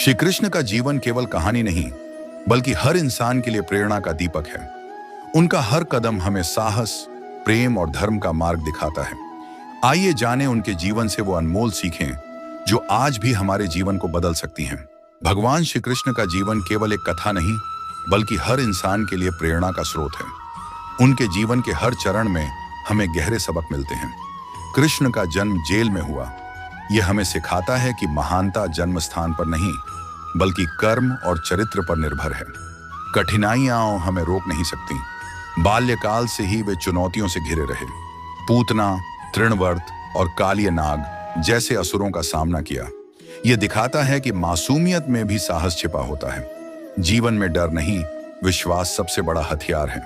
श्री कृष्ण का जीवन केवल कहानी नहीं, बल्कि हर इंसान के लिए प्रेरणा का दीपक है। उनका हर कदम हमें साहस, प्रेम और धर्म का मार्ग दिखाता है। आइए जानें उनके जीवन से वो अनमोल सीखें जो आज भी हमारे जीवन को बदल सकती हैं। भगवान श्री कृष्ण का जीवन केवल एक कथा नहीं, बल्कि हर इंसान के लिए प्रेरणा का स्रोत है। उनके जीवन के हर चरण में हमें गहरे सबक मिलते हैं। कृष्ण का जन्म जेल में हुआ। यह हमें सिखाता है कि महानता जन्म स्थान पर नहीं, बल्कि कर्म और चरित्र पर निर्भर है। कठिनाइयां हमें रोक नहीं सकती। बाल्यकाल से ही वे चुनौतियों से घिरे रहे। पूतना, तृणवर्त और कालिय नाग जैसे असुरों का सामना किया। यह दिखाता है कि मासूमियत में भी साहस छिपा होता है। जीवन में डर नहीं, विश्वास सबसे बड़ा हथियार है।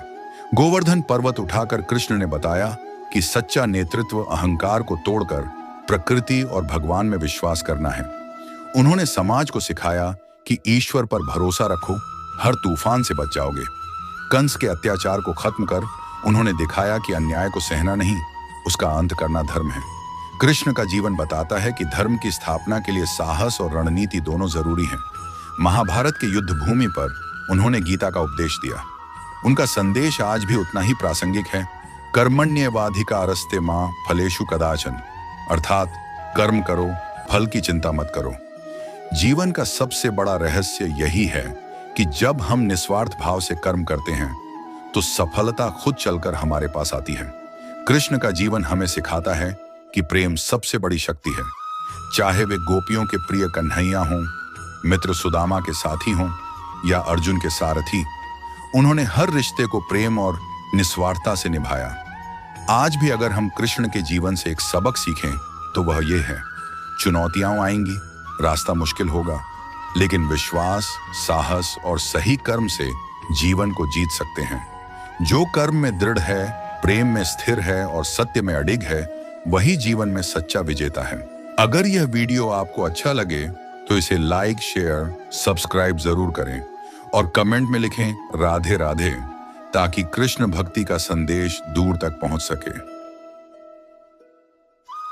गोवर्धन पर्वत उठाकर कृष्ण ने बताया कि सच्चा नेतृत्व अहंकार को तोड़कर प्रकृति और भगवान में विश्वास करना है। उन्होंने समाज को सिखाया कि ईश्वर पर भरोसा रखो, हर तूफान से बच जाओगे। कंस के अत्याचार को खत्म कर उन्होंने दिखाया कि अन्याय को सहना नहीं, उसका अंत करना धर्म है। कृष्ण का जीवन बताता है कि धर्म की स्थापना के लिए साहस और रणनीति दोनों जरूरी हैं। महाभारत के युद्ध भूमि पर उन्होंने गीता का उपदेश दिया। उनका संदेश आज भी उतना ही प्रासंगिक है। कर्मण्येवाधिकारस्ते मां फलेषु कदाचन, अर्थात कर्म करो, फल की चिंता मत करो। जीवन का सबसे बड़ा रहस्य यही है कि जब हम निस्वार्थ भाव से कर्म करते हैं तो सफलता खुद चलकर हमारे पास आती है। कृष्ण का जीवन हमें सिखाता है कि प्रेम सबसे बड़ी शक्ति है। चाहे वे गोपियों के प्रिय कन्हैया हों, मित्र सुदामा के साथी हों या अर्जुन के सारथी, उन्होंने हर रिश्ते को प्रेम और निस्वार्थता से निभाया। आज भी अगर हम कृष्ण के जीवन से एक सबक सीखें तो वह ये है, चुनौतियां आएंगी, रास्ता मुश्किल होगा, लेकिन विश्वास, साहस और सही कर्म से जीवन को जीत सकते हैं। जो कर्म में दृढ़ है, प्रेम में स्थिर है और सत्य में अडिग है, वही जीवन में सच्चा विजेता है। अगर यह वीडियो आपको अच्छा लगे तो इसे लाइक, शेयर, सब्सक्राइब जरूर करें और कमेंट में लिखें राधे राधे, ताकि कृष्ण भक्ति का संदेश दूर तक पहुंच सके।